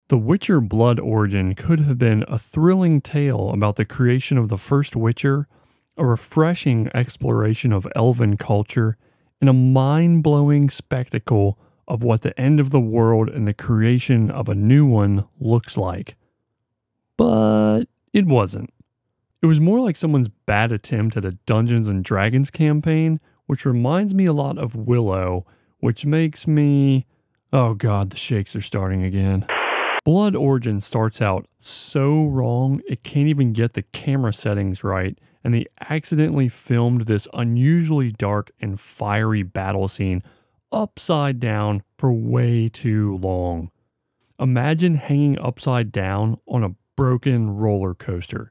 The Witcher Blood Origin could have been a thrilling tale about the creation of the first Witcher, a refreshing exploration of elven culture, and a mind-blowing spectacle of what the end of the world and the creation of a new one looks like. But it wasn't. It was more like someone's bad attempt at a Dungeons and Dragons campaign, which reminds me a lot of Willow, which makes me... Oh god, the shakes are starting again. Blood Origin starts out so wrong, it can't even get the camera settings right, and they accidentally filmed this unusually dark and fiery battle scene upside down for way too long. Imagine hanging upside down on a broken roller coaster.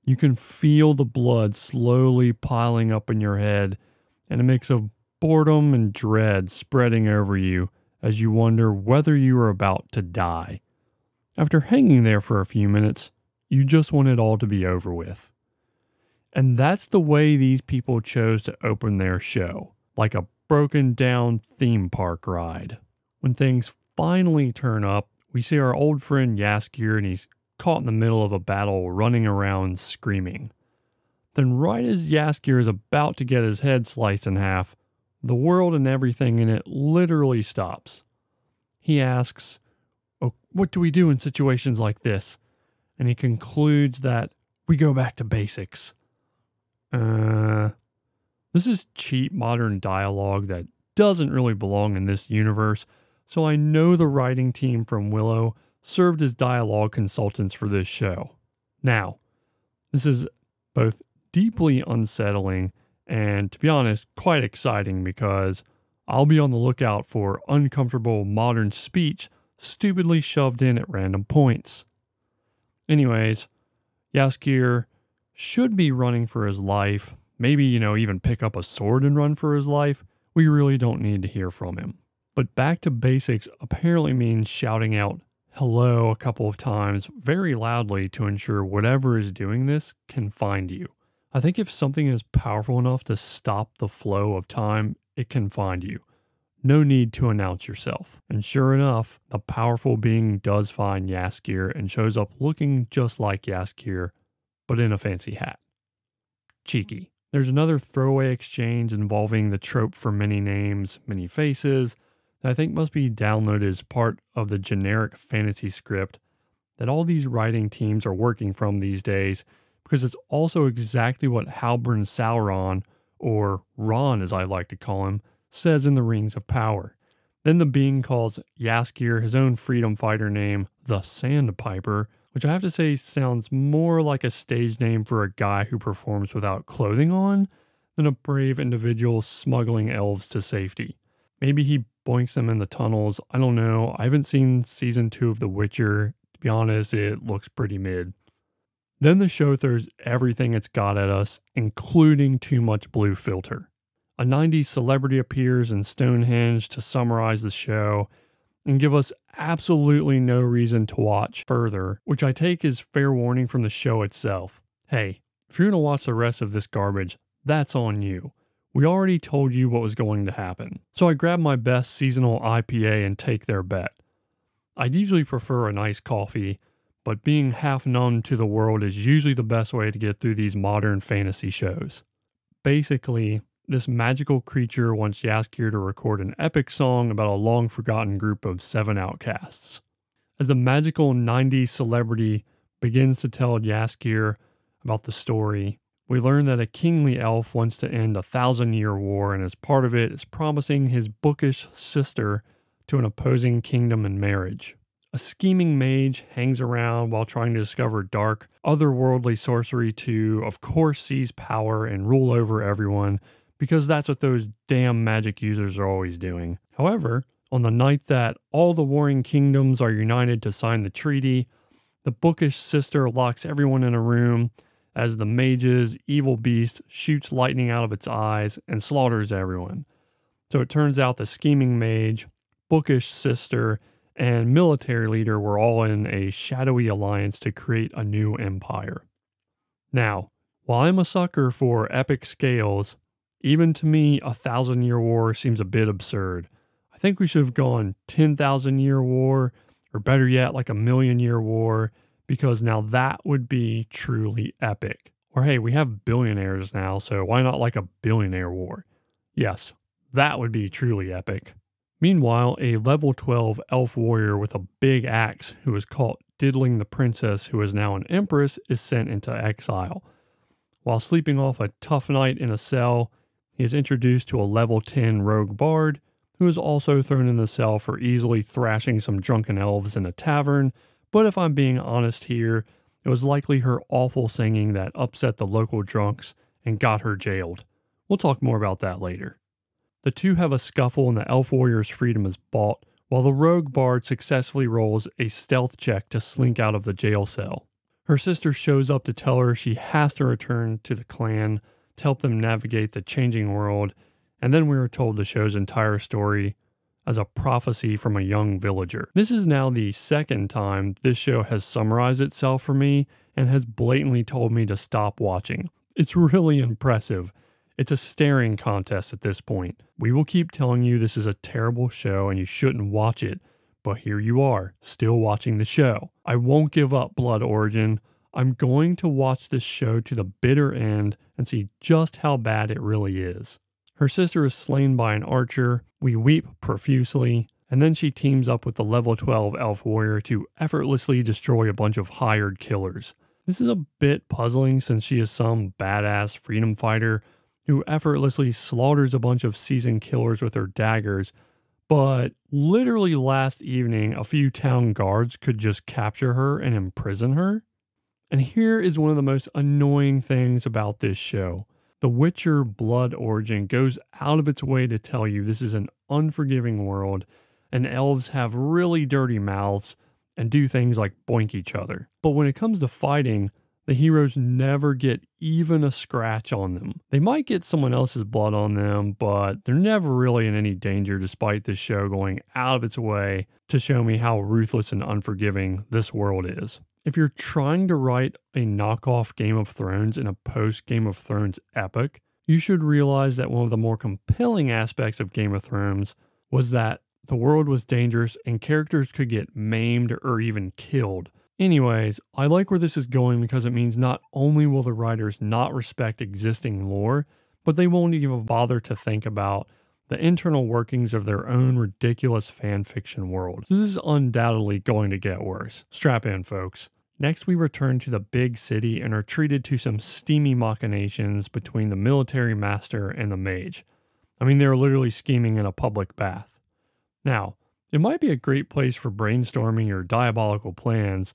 You can feel the blood slowly piling up in your head, and a mix of boredom and dread spreading over you as you wonder whether you are about to die. After hanging there for a few minutes, you just want it all to be over with. And that's the way these people chose to open their show, like a broken down theme park ride. When things finally turn up, we see our old friend Jaskier, and he's caught in the middle of a battle running around screaming. Then right as Jaskier is about to get his head sliced in half, the world and everything in it literally stops. He asks, "Oh, what do we do in situations like this?" And he concludes that we go back to basics. This is cheap modern dialogue that doesn't really belong in this universe, so I know the writing team from Willow served as dialogue consultants for this show. Now, this is both deeply unsettling and, to be honest, quite exciting because I'll be on the lookout for uncomfortable modern speech stupidly shoved in at random points. Anyways, Jaskier should be running for his life, maybe, even pick up a sword and run for his life. We really don't need to hear from him. But back to basics apparently means shouting out hello a couple of times very loudly to ensure whatever is doing this can find you. I think if something is powerful enough to stop the flow of time, it can find you. No need to announce yourself. And sure enough, the powerful being does find Jaskier and shows up looking just like Jaskier, but in a fancy hat. Cheeky. There's another throwaway exchange involving the trope for many names, many faces, that I think must be downloaded as part of the generic fantasy script that all these writing teams are working from these days, because it's also exactly what Halbrand Sauron, or Ron as I like to call him, says in the Rings of Power. Then the being calls Jaskier his own freedom fighter name, the Sandpiper, which I have to say sounds more like a stage name for a guy who performs without clothing on than a brave individual smuggling elves to safety. Maybe he boinks them in the tunnels. I don't know. I haven't seen season 2 of The Witcher. To be honest, it looks pretty mid. Then the show throws everything it's got at us, including too much blue filter. A 90s celebrity appears in Stonehenge to summarize the show and give us absolutely no reason to watch further, which I take as fair warning from the show itself. Hey, if you're going to watch the rest of this garbage, that's on you. We already told you what was going to happen. So I grab my best seasonal IPA and take their bet. I'd usually prefer a nice coffee, but being half numb to the world is usually the best way to get through these modern fantasy shows. Basically, this magical creature wants Jaskier to record an epic song about a long-forgotten group of 7 outcasts. As the magical 90s celebrity begins to tell Jaskier about the story, we learn that a kingly elf wants to end a 1,000-year war, and as part of it is promising his bookish sister to an opposing kingdom in marriage. A scheming mage hangs around while trying to discover dark, otherworldly sorcery to, of course, seize power and rule over everyone, because that's what those damn magic users are always doing. However, on the night that all the warring kingdoms are united to sign the treaty, the bookish sister locks everyone in a room as the mage's evil beast shoots lightning out of its eyes and slaughters everyone. So it turns out the scheming mage, bookish sister, and military leader were all in a shadowy alliance to create a new empire. Now, while I'm a sucker for epic scales, even to me, a 1,000-year war seems a bit absurd. I think we should have gone 10,000-year war or better yet, like a million-year war, because now that would be truly epic. Or hey, we have billionaires now, so why not like a billionaire war? Yes, that would be truly epic. Meanwhile, a level 12 elf warrior with a big axe who is caught diddling the princess who is now an empress is sent into exile. While sleeping off a tough night in a cell, he is introduced to a level 10 rogue bard who is also thrown in the cell for easily thrashing some drunken elves in a tavern, but if I'm being honest here, it was likely her awful singing that upset the local drunks and got her jailed. We'll talk more about that later. The two have a scuffle and the elf warrior's freedom is bought, while the rogue bard successfully rolls a stealth check to slink out of the jail cell. Her sister shows up to tell her she has to return to the clan to help them navigate the changing world, and then we are told the show's entire story as a prophecy from a young villager. This is now the second time this show has summarized itself for me and has blatantly told me to stop watching. It's really impressive. It's a staring contest at this point. We will keep telling you this is a terrible show and you shouldn't watch it, but here you are, still watching the show. I won't give up Blood Origin. I'm going to watch this show to the bitter end and see just how bad it really is. Her sister is slain by an archer, we weep profusely, and then she teams up with the level 12 elf warrior to effortlessly destroy a bunch of hired killers. This is a bit puzzling since she is some badass freedom fighter who effortlessly slaughters a bunch of seasoned killers with her daggers, but literally last evening a few town guards could just capture her and imprison her. And here is one of the most annoying things about this show. The Witcher Blood Origin goes out of its way to tell you this is an unforgiving world and elves have really dirty mouths and do things like boink each other. But when it comes to fighting, the heroes never get even a scratch on them. They might get someone else's blood on them, but they're never really in any danger despite this show going out of its way to show me how ruthless and unforgiving this world is. If you're trying to write a knockoff Game of Thrones in a post-Game of Thrones epic, you should realize that one of the more compelling aspects of Game of Thrones was that the world was dangerous and characters could get maimed or even killed. Anyways, I like where this is going because it means not only will the writers not respect existing lore, but they won't even bother to think about the internal workings of their own ridiculous fanfiction world. So this is undoubtedly going to get worse. Strap in, folks. Next, we return to the big city and are treated to some steamy machinations between the military master and the mage. I mean, they're literally scheming in a public bath. Now, it might be a great place for brainstorming your diabolical plans,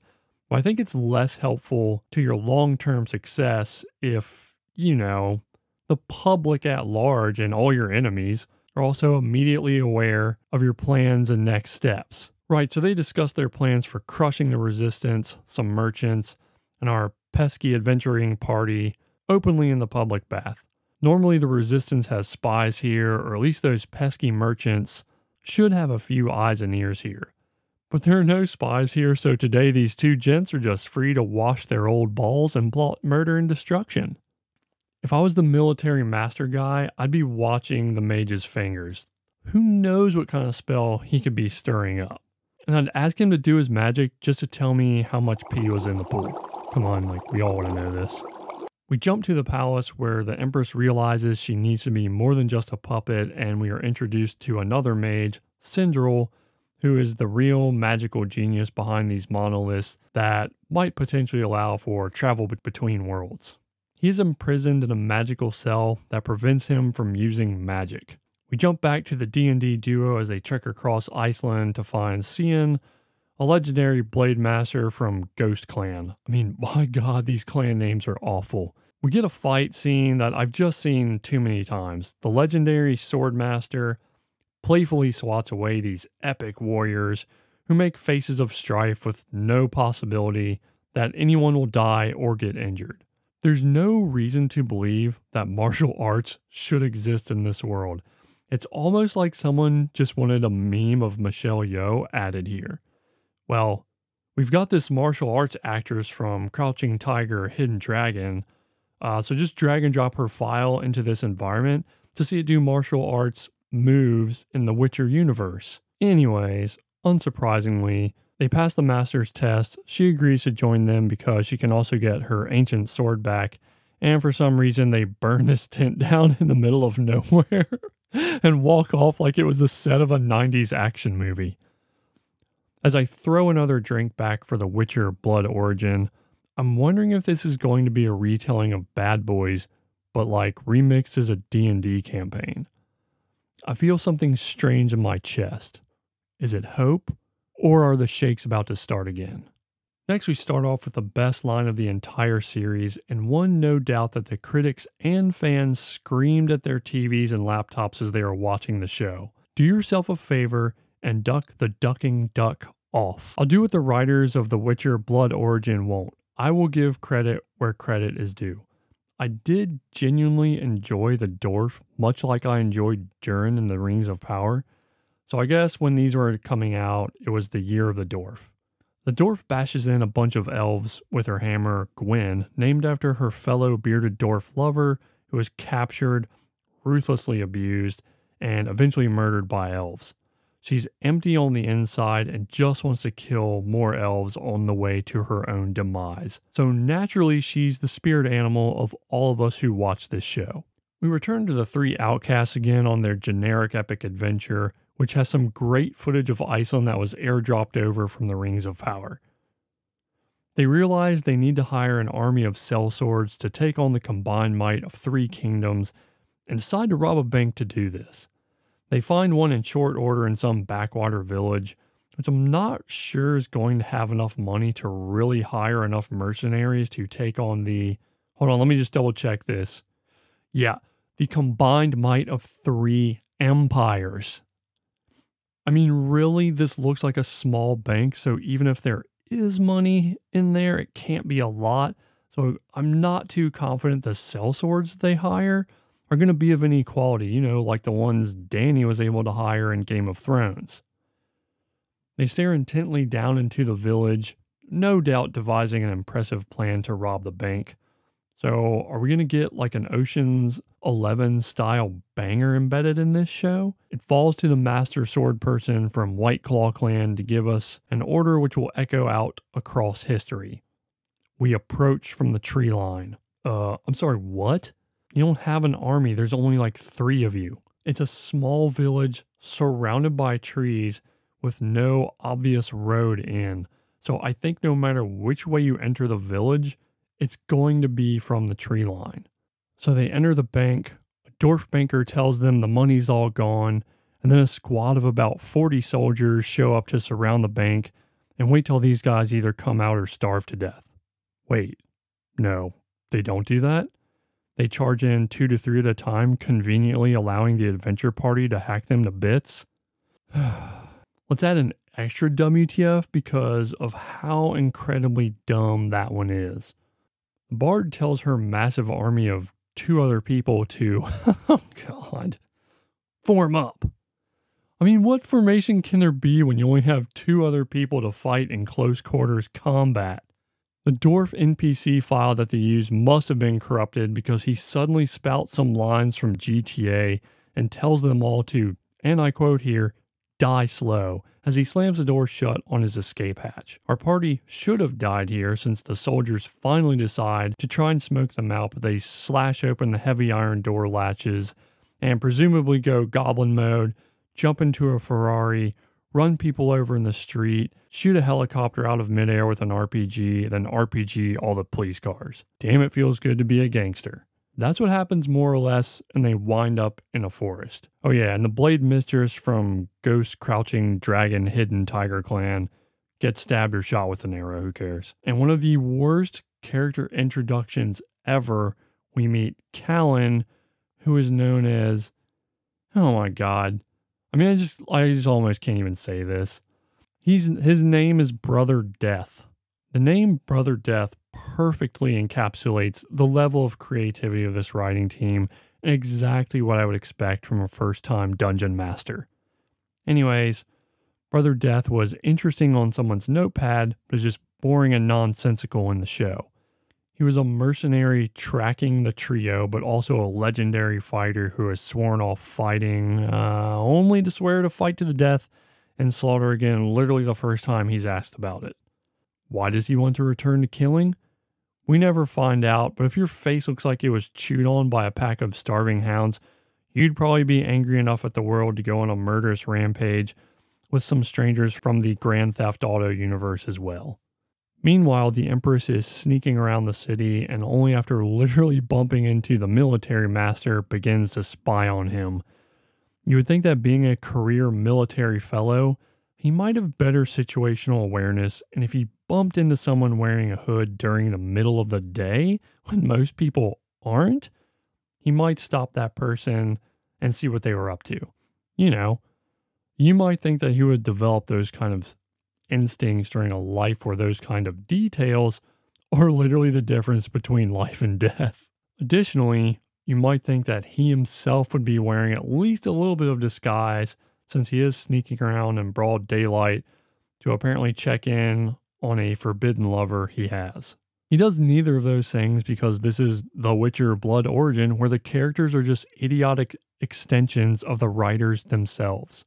but I think it's less helpful to your long-term success if, the public at large and all your enemies are also immediately aware of your plans and next steps. Right, so they discuss their plans for crushing the resistance, some merchants, and our pesky adventuring party openly in the public bath. Normally the resistance has spies here, or at least those pesky merchants should have a few eyes and ears here. But there are no spies here, so today these two gents are just free to wash their old balls and plot murder and destruction. If I was the military master guy, I'd be watching the mage's fingers. Who knows what kind of spell he could be stirring up? And I'd ask him to do his magic just to tell me how much pee was in the pool. Come on, we all want to know this. We jump to the palace where the Empress realizes she needs to be more than just a puppet, and we are introduced to another mage, Syndril, who is the real magical genius behind these monoliths that might potentially allow for travel between worlds. He is imprisoned in a magical cell that prevents him from using magic. We jump back to the D&D duo as they trek across Iceland to find Cian, a legendary blade master from Ghost Clan. I mean, my god, these clan names are awful. We get a fight scene that I've just seen too many times. The legendary sword master playfully swats away these epic warriors who make faces of strife with no possibility that anyone will die or get injured. There's no reason to believe that martial arts should exist in this world. It's almost like someone just wanted a meme of Michelle Yeoh added here. Well, we've got this martial arts actress from Crouching Tiger, Hidden Dragon, so just drag and drop her file into this environment to see it do martial arts moves in the Witcher universe. Anyways, unsurprisingly, They pass the master's test. She agrees to join them because she can also get her ancient sword back. And for some reason, they burn this tent down in the middle of nowhere and walk off like it was the set of a 90s action movie. As I throw another drink back for The Witcher Blood Origin, I'm wondering if this is going to be a retelling of Bad Boys, but like remixed as a D&D campaign. I feel something strange in my chest. Is it hope? Or are the shakes about to start again? Next, we start off with the best line of the entire series, and one no doubt that the critics and fans screamed at their TVs and laptops as they were watching the show. Do yourself a favor and duck the ducking duck off. I'll do what the writers of The Witcher Blood Origin won't. I will give credit where credit is due. I did genuinely enjoy the dwarf, much like I enjoyed Durin in the Rings of Power. So I guess when these were coming out, it was the year of the dwarf. The dwarf bashes in a bunch of elves with her hammer, Gwen, named after her fellow bearded dwarf lover who was captured, ruthlessly abused, and eventually murdered by elves. She's empty on the inside and just wants to kill more elves on the way to her own demise. So naturally, she's the spirit animal of all of us who watch this show. We return to the three outcasts again on their generic epic adventure, which has some great footage of Iceland that was airdropped over from the Rings of Power. They realize they need to hire an army of sellswords to take on the combined might of three kingdoms and decide to rob a bank to do this. They find one in short order in some backwater village, which I'm not sure is going to have enough money to really hire enough mercenaries to take on the... Hold on, let me just double check this. Yeah, the combined might of three empires. I mean, really, this looks like a small bank, so even if there is money in there, it can't be a lot. So I'm not too confident the sellswords they hire are going to be of any quality, you know, like the ones Dany was able to hire in Game of Thrones. They stare intently down into the village, no doubt devising an impressive plan to rob the bank. So are we going to get like an Ocean's 11 style banger embedded in this show? It falls to the master sword person from White Claw Clan to give us an order which will echo out across history. We approach from the tree line. I'm sorry, what? You don't have an army. There's only like 3 of you. It's a small village surrounded by trees with no obvious road in. So I think no matter which way you enter the village, it's going to be from the tree line. So they enter the bank. A dwarf banker tells them the money's all gone. And then a squad of about 40 soldiers show up to surround the bank and wait till these guys either come out or starve to death. Wait, no, they don't do that? They charge in 2 to 3 at a time, conveniently allowing the adventure party to hack them to bits. Let's add an extra WTF because of how incredibly dumb that one is. The bard tells her massive army of 2 other people to, oh God, form up. I mean, what formation can there be when you only have 2 other people to fight in close quarters combat? The dwarf NPC file that they use must have been corrupted because he suddenly spouts some lines from GTA and tells them all to, and I quote here, die slow, as he slams the door shut on his escape hatch. Our party should have died here since the soldiers finally decide to try and smoke them out, but they slash open the heavy iron door latches and presumably go goblin mode, jump into a Ferrari, run people over in the street, shoot a helicopter out of midair with an RPG, then RPG all the police cars. Damn, it feels good to be a gangster. That's what happens more or less, and they wind up in a forest. Oh yeah, and the Blade Mistress from Ghost Crouching Dragon Hidden Tiger Clan gets stabbed or shot with an arrow, who cares? And one of the worst character introductions ever, we meet Callan, who is known as, oh my God, I mean, I just almost can't even say this. His name is Brother Death. The name Brother Death perfectly encapsulates the level of creativity of this writing team and exactly what I would expect from a first-time dungeon master. Anyways, Brother Death was interesting on someone's notepad, but is just boring and nonsensical in the show. He was a mercenary tracking the trio, but also a legendary fighter who has sworn off fighting only to swear to fight to the death and slaughter again literally the first time he's asked about it. Why does he want to return to killing? We never find out, but if your face looks like it was chewed on by a pack of starving hounds, you'd probably be angry enough at the world to go on a murderous rampage with some strangers from the Grand Theft Auto universe as well. Meanwhile, the Empress is sneaking around the city and only after literally bumping into the military master begins to spy on him. You would think that being a career military fellow, he might have better situational awareness, and if he bumped into someone wearing a hood during the middle of the day, when most people aren't, he might stop that person and see what they were up to. You know, you might think that he would develop those kind of instincts during a life where those kind of details are literally the difference between life and death. Additionally, you might think that he himself would be wearing at least a little bit of disguise since he is sneaking around in broad daylight to apparently check in on a forbidden lover he has. He does neither of those things because this is The Witcher Blood Origin, where the characters are just idiotic extensions of the writers themselves.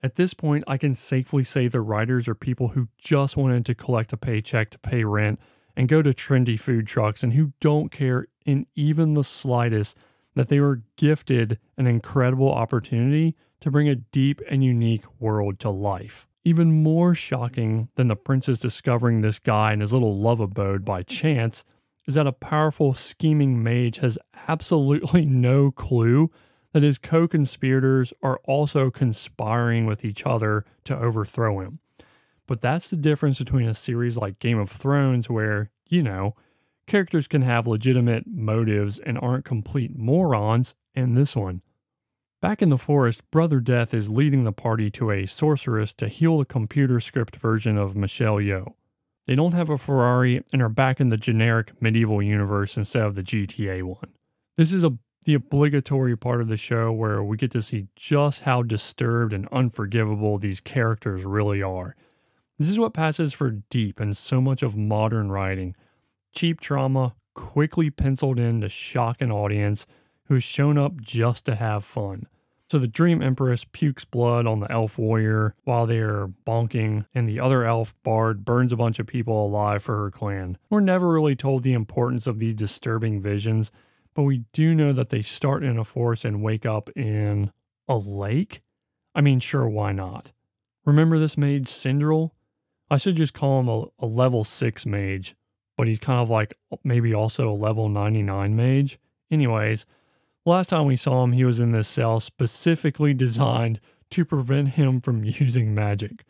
At this point, I can safely say the writers are people who just wanted to collect a paycheck to pay rent and go to trendy food trucks and who don't care in even the slightest that they were gifted an incredible opportunity to bring a deep and unique world to life. Even more shocking than the princess discovering this guy in his little love abode by chance is that a powerful scheming mage has absolutely no clue that his co-conspirators are also conspiring with each other to overthrow him. But that's the difference between a series like Game of Thrones where, you know, characters can have legitimate motives and aren't complete morons, and this one. Back in the forest, Brother Death is leading the party to a sorceress to heal the computer script version of Michelle Yeoh. They don't have a Ferrari and are back in the generic medieval universe instead of the GTA one. This is the obligatory part of the show where we get to see just how disturbed and unforgivable these characters really are. This is what passes for deep in so much of modern writing. Cheap drama quickly penciled in to shock an audience who's shown up just to have fun. So the Dream Empress pukes blood on the elf warrior while they're bonking, and the other elf bard burns a bunch of people alive for her clan. We're never really told the importance of these disturbing visions, but we do know that they start in a forest and wake up in a lake? I mean, sure, why not? Remember this mage, Syndril? I should just call him a level 6 mage, but he's kind of like maybe also a level 99 mage. Anyways, last time we saw him, he was in this cell specifically designed to prevent him from using magic.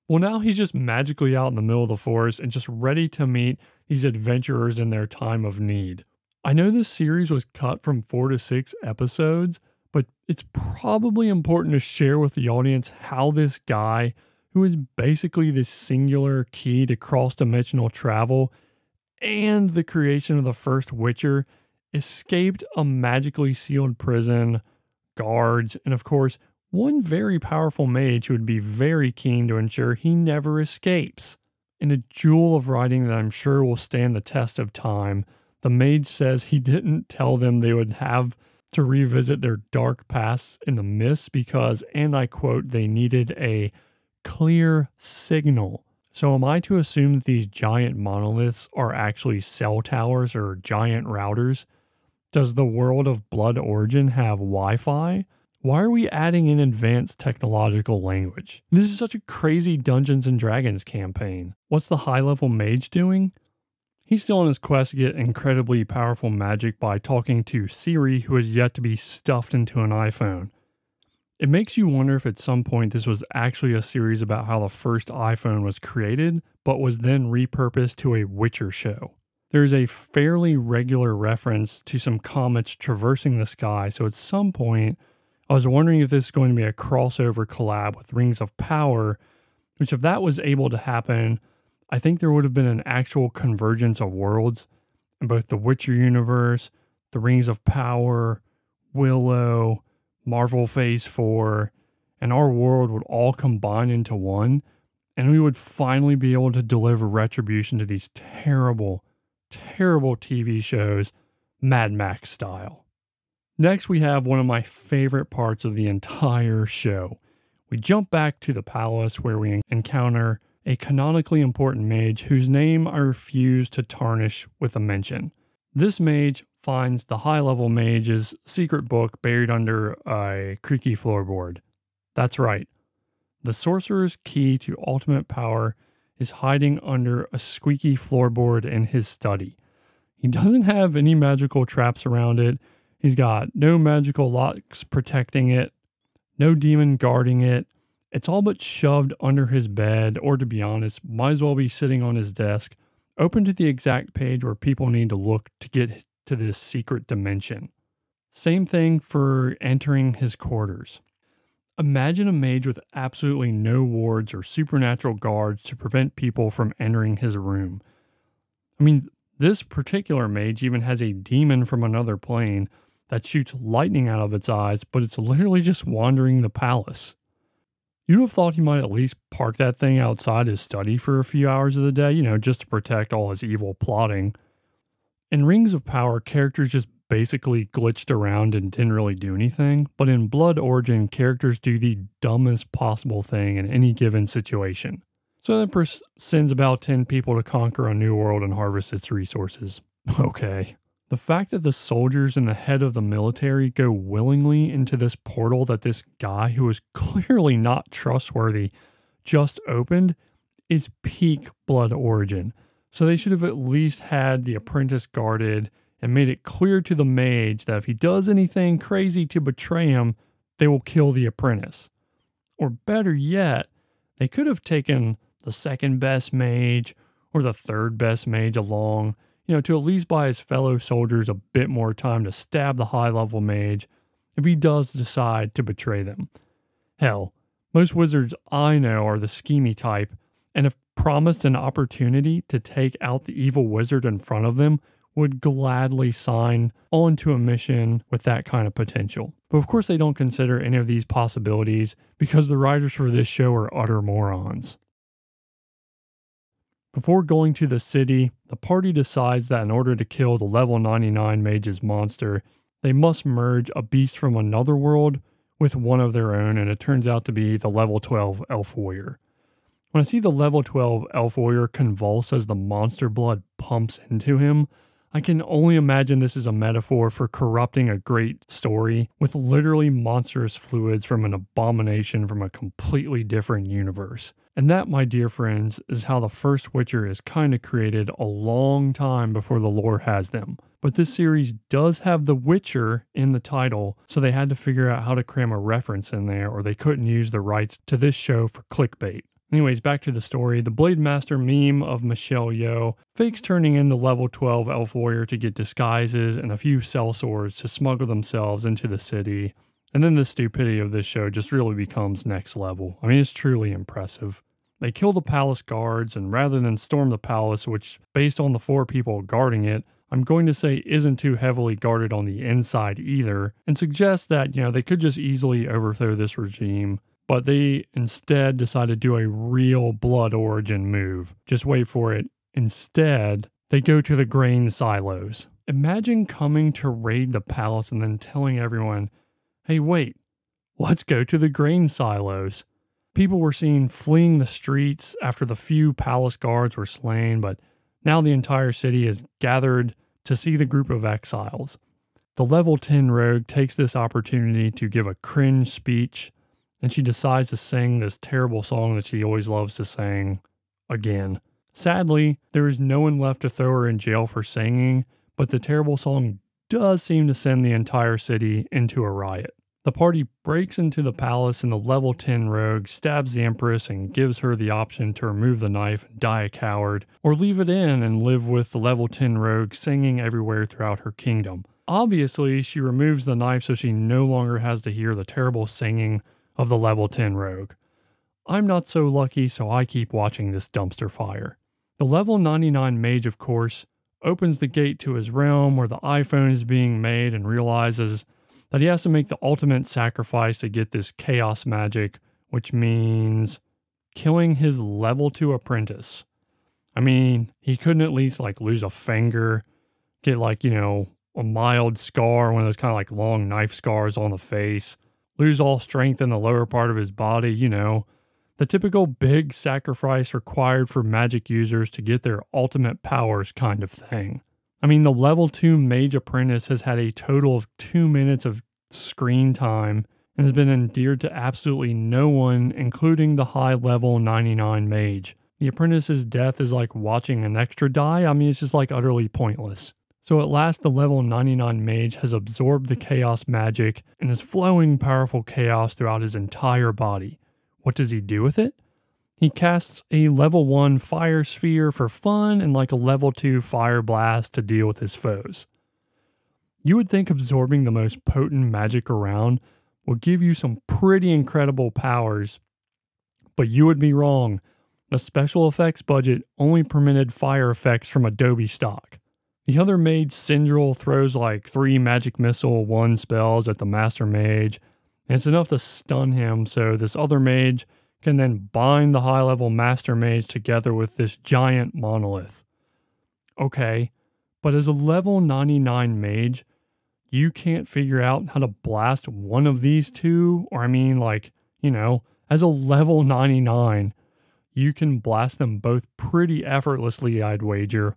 Well, now he's just magically out in the middle of the forest and just ready to meet these adventurers in their time of need. I know this series was cut from 4 to 6 episodes, but it's probably important to share with the audience how this guy, who is basically the singular key to cross-dimensional travel and the creation of the first Witcher, escaped a magically sealed prison, guards, and of course, one very powerful mage who would be very keen to ensure he never escapes. In a jewel of writing that I'm sure will stand the test of time, the mage says he didn't tell them they would have to revisit their dark pasts in the mist because, and I quote, they needed a clear signal. So am I to assume that these giant monoliths are actually cell towers or giant routers? Does the world of Blood Origin have Wi-Fi? Why are we adding in advanced technological language? This is such a crazy Dungeons & Dragons campaign. What's the high-level mage doing? He's still on his quest to get incredibly powerful magic by talking to Siri, who is yet to be stuffed into an iPhone. It makes you wonder if at some point this was actually a series about how the first iPhone was created, but was then repurposed to a Witcher show. There's a fairly regular reference to some comets traversing the sky, so at some point, I was wondering if this is going to be a crossover collab with Rings of Power, which if that was able to happen, I think there would have been an actual convergence of worlds in both the Witcher universe, the Rings of Power, Willow, Marvel Phase 4, and our world would all combine into one, and we would finally be able to deliver retribution to these terrible, terrible TV shows, Mad Max style. Next, we have one of my favorite parts of the entire show. We jump back to the palace where we encounter a canonically important mage whose name I refuse to tarnish with a mention. This mage finds the high-level mage's secret book buried under a creaky floorboard. That's right. The sorcerer's key to ultimate power is hiding under a squeaky floorboard in his study. He doesn't have any magical traps around it. He's got no magical locks protecting it, no demon guarding it. It's all but shoved under his bed, or to be honest, might as well be sitting on his desk, open to the exact page where people need to look to get to this secret dimension. Same thing for entering his quarters. Imagine a mage with absolutely no wards or supernatural guards to prevent people from entering his room. I mean, this particular mage even has a demon from another plane that shoots lightning out of its eyes, but it's literally just wandering the palace. You'd have thought he might at least park that thing outside his study for a few hours of the day, just to protect all his evil plotting. In Rings of Power, characters just basically glitched around and didn't really do anything, but in Blood Origin, characters do the dumbest possible thing in any given situation. So that sends about 10 people to conquer a new world and harvest its resources. Okay. The fact that the soldiers and the head of the military go willingly into this portal that this guy who is clearly not trustworthy just opened is peak Blood Origin. So they should have at least had the apprentice guarded and made it clear to the mage that if he does anything crazy to betray him, they will kill the apprentice. Or better yet, they could have taken the second best mage or the third best mage along, to at least buy his fellow soldiers a bit more time to stab the high-level mage if he does decide to betray them. Hell, most wizards I know are the schemy type, and if promised an opportunity to take out the evil wizard in front of them, would gladly sign on to a mission with that kind of potential. But of course they don't consider any of these possibilities because the writers for this show are utter morons. Before going to the city, the party decides that in order to kill the level 99 mage's monster, they must merge a beast from another world with one of their own, and it turns out to be the level 12 elf warrior. When I see the level 12 elf warrior convulse as the monster blood pumps into him, I can only imagine this is a metaphor for corrupting a great story with literally monstrous fluids from an abomination from a completely different universe. And that, my dear friends, is how the first Witcher is kind of created a long time before the lore has them. But this series does have The Witcher in the title, so they had to figure out how to cram a reference in there, or they couldn't use the rights to this show for clickbait. Anyways, back to the story. The Blade Master meme of Michelle Yeoh fakes turning in the level 12 elf warrior to get disguises and a few sellswords to smuggle themselves into the city. And then the stupidity of this show just really becomes next level. I mean, it's truly impressive. They kill the palace guards, and rather than storm the palace, which based on the 4 people guarding it, I'm going to say isn't too heavily guarded on the inside either, and suggest that, they could just easily overthrow this regime. But they instead decide to do a real Blood Origin move. Just wait for it. Instead, they go to the grain silos. Imagine coming to raid the palace and then telling everyone, hey, wait, let's go to the grain silos. People were seen fleeing the streets after the few palace guards were slain, but now the entire city is gathered to see the group of exiles. The level 10 rogue takes this opportunity to give a cringe speech, and she decides to sing this terrible song that she always loves to sing again. Sadly, there is no one left to throw her in jail for singing, but the terrible song does seem to send the entire city into a riot. The party breaks into the palace and the level 10 rogue stabs the Empress and gives her the option to remove the knife and die a coward, or leave it in and live with the level 10 rogue singing everywhere throughout her kingdom. Obviously, she removes the knife so she no longer has to hear the terrible singing of the level 10 rogue. I'm not so lucky, so I keep watching this dumpster fire. The level 99 mage, of course, opens the gate to his realm where the iPhone is being made and realizes that he has to make the ultimate sacrifice to get this chaos magic, which means killing his level 2 apprentice. I mean, he couldn't at least lose a finger, get a mild scar, one of those kind of long knife scars on the face, lose all strength in the lower part of his body, the typical big sacrifice required for magic users to get their ultimate powers kind of thing. I mean, the level 2 mage apprentice has had a total of 2 minutes of screen time and has been endeared to absolutely no one, including the high level 99 mage. The apprentice's death is like watching an extra die. I mean, it's just like utterly pointless. So at last, the level 99 mage has absorbed the chaos magic and is flowing powerful chaos throughout his entire body. What does he do with it? He casts a level 1 fire sphere for fun and like a level 2 fire blast to deal with his foes. You would think absorbing the most potent magic around will give you some pretty incredible powers, but you would be wrong. The special effects budget only permitted fire effects from Adobe stock. The other mage, Syndril, throws like 3 magic missile 1 spells at the master mage, and it's enough to stun him, so this other mage can then bind the high level master mage together with this giant monolith. Okay, but as a level 99 mage, you can't figure out how to blast one of these two, or as a level 99, you can blast them both pretty effortlessly, I'd wager,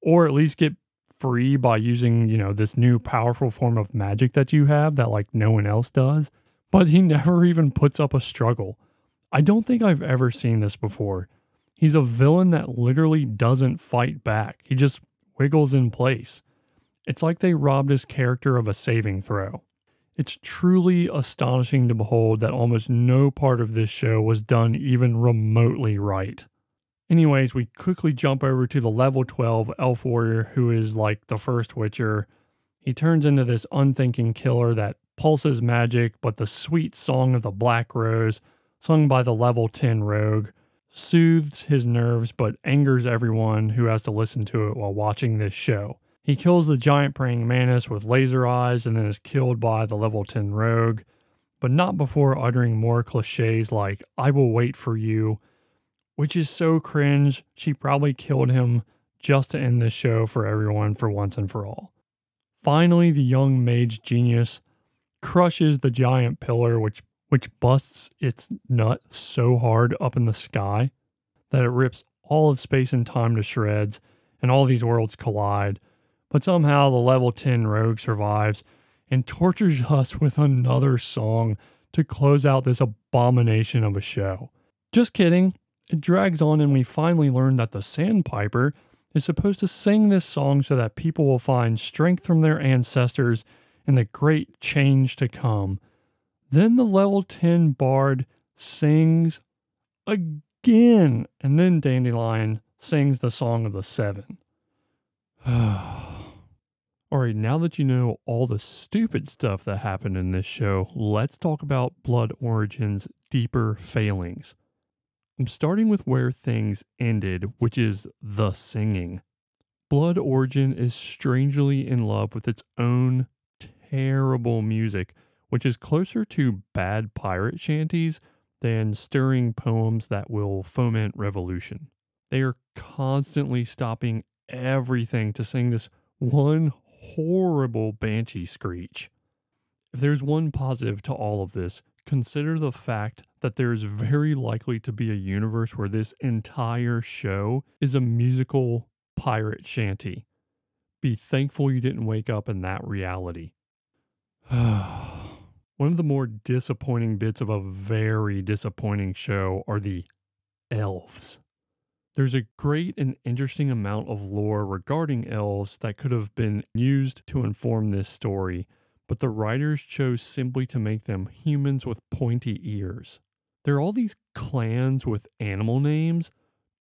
or at least get free by using, this new powerful form of magic that you have that like no one else does. But he never even puts up a struggle. I don't think I've ever seen this before. He's a villain that literally doesn't fight back. He just wiggles in place. It's like they robbed his character of a saving throw. It's truly astonishing to behold that almost no part of this show was done even remotely right. Anyways, we quickly jump over to the level 12 elf warrior who is like the first Witcher. He turns into this unthinking killer that pulses magic, but the sweet song of the Black Rose, sung by the level 10 rogue, soothes his nerves but angers everyone who has to listen to it while watching this show. He kills the giant praying mantis with laser eyes and then is killed by the level 10 rogue, but not before uttering more cliches like, "I will wait for you," which is so cringe. She probably killed him just to end this show for everyone for once and for all. Finally, the young mage genius crushes the giant pillar, which busts its nut so hard up in the sky that it rips all of space and time to shreds, and all these worlds collide. But somehow the level 10 rogue survives and tortures us with another song to close out this abomination of a show. Just kidding. It drags on and we finally learn that the Sandpiper is supposed to sing this song so that people will find strength from their ancestors and the great change to come. Then the level 10 bard sings again, and then Dandelion sings the Song of the Seven. Alright, now that you know all the stupid stuff that happened in this show, let's talk about Blood Origin's deeper failings. I'm starting with where things ended, which is the singing. Blood Origin is strangely in love with its own terrible music, which is closer to bad pirate shanties than stirring poems that will foment revolution. They are constantly stopping everything to sing this one horrible banshee screech. If there's one positive to all of this, consider the fact that there is very likely to be a universe where this entire show is a musical pirate shanty. Be thankful you didn't wake up in that reality. One of the more disappointing bits of a very disappointing show are the elves. There's a great and interesting amount of lore regarding elves that could have been used to inform this story, but the writers chose simply to make them humans with pointy ears. There are all these clans with animal names: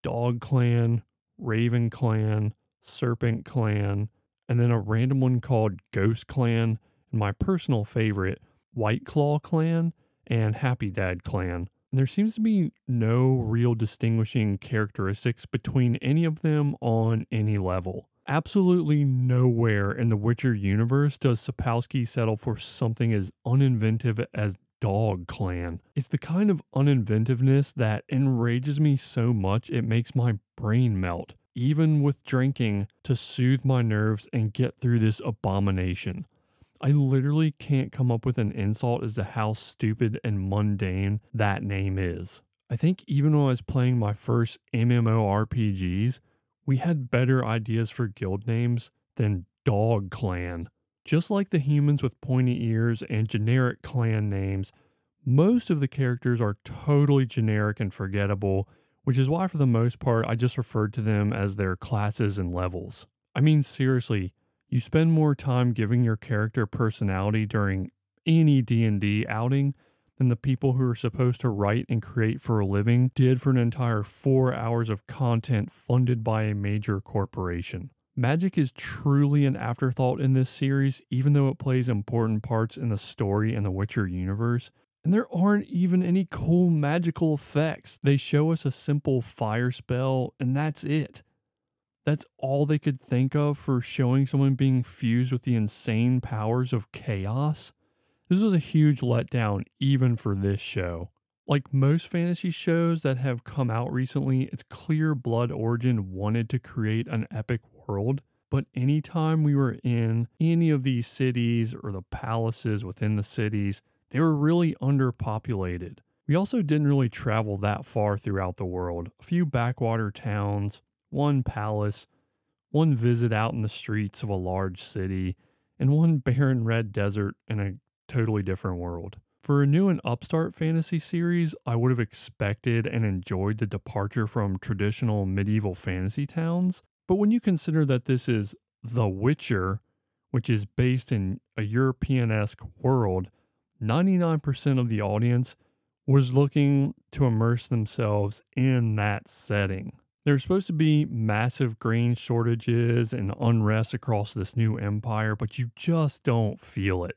Dog Clan, Raven Clan, Serpent Clan, and then a random one called Ghost Clan, and my personal favorite, White Claw Clan and Happy Dad Clan. And there seems to be no real distinguishing characteristics between any of them on any level. Absolutely nowhere in the Witcher universe does Sapkowski settle for something as uninventive as Dog Clan. It's the kind of uninventiveness that enrages me so much it makes my brain melt, even with drinking to soothe my nerves and get through this abomination. I literally can't come up with an insult as to how stupid and mundane that name is. I think even when I was playing my first MMORPGs, we had better ideas for guild names than Dog Clan. Just like the humans with pointy ears and generic clan names, most of the characters are totally generic and forgettable, which is why for the most part I just referred to them as their classes and levels. I mean, seriously, you spend more time giving your character personality during any D&D outing than the people who are supposed to write and create for a living did for an entire 4 hours of content funded by a major corporation. Magic is truly an afterthought in this series, even though it plays important parts in the story and the Witcher universe. And there aren't even any cool magical effects. They show us a simple fire spell, and that's it. That's all they could think of for showing someone being fused with the insane powers of chaos. This was a huge letdown even for this show. Like most fantasy shows that have come out recently, it's clear Blood Origin wanted to create an epic world, but anytime we were in any of these cities or the palaces within the cities, they were really underpopulated. We also didn't really travel that far throughout the world. A few backwater towns, one palace, one visit out in the streets of a large city, and one barren red desert in a totally different world. For a new and upstart fantasy series, I would have expected and enjoyed the departure from traditional medieval fantasy towns, but when you consider that this is The Witcher, which is based in a European-esque world, 99% of the audience was looking to immerse themselves in that setting. There's supposed to be massive grain shortages and unrest across this new empire, but you just don't feel it.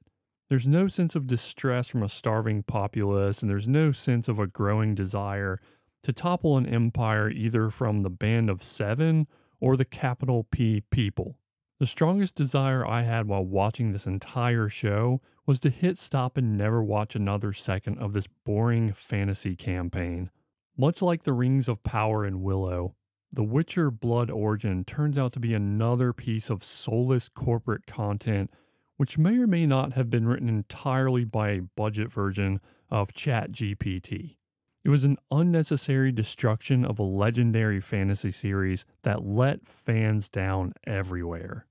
There's no sense of distress from a starving populace, and there's no sense of a growing desire to topple an empire either from the Band of Seven or the capital P people. The strongest desire I had while watching this entire show was to hit stop and never watch another second of this boring fantasy campaign. Much like the Rings of Power in Willow, The Witcher Blood Origin turns out to be another piece of soulless corporate content which may or may not have been written entirely by a budget version of ChatGPT. It was an unnecessary destruction of a legendary fantasy series that let fans down everywhere.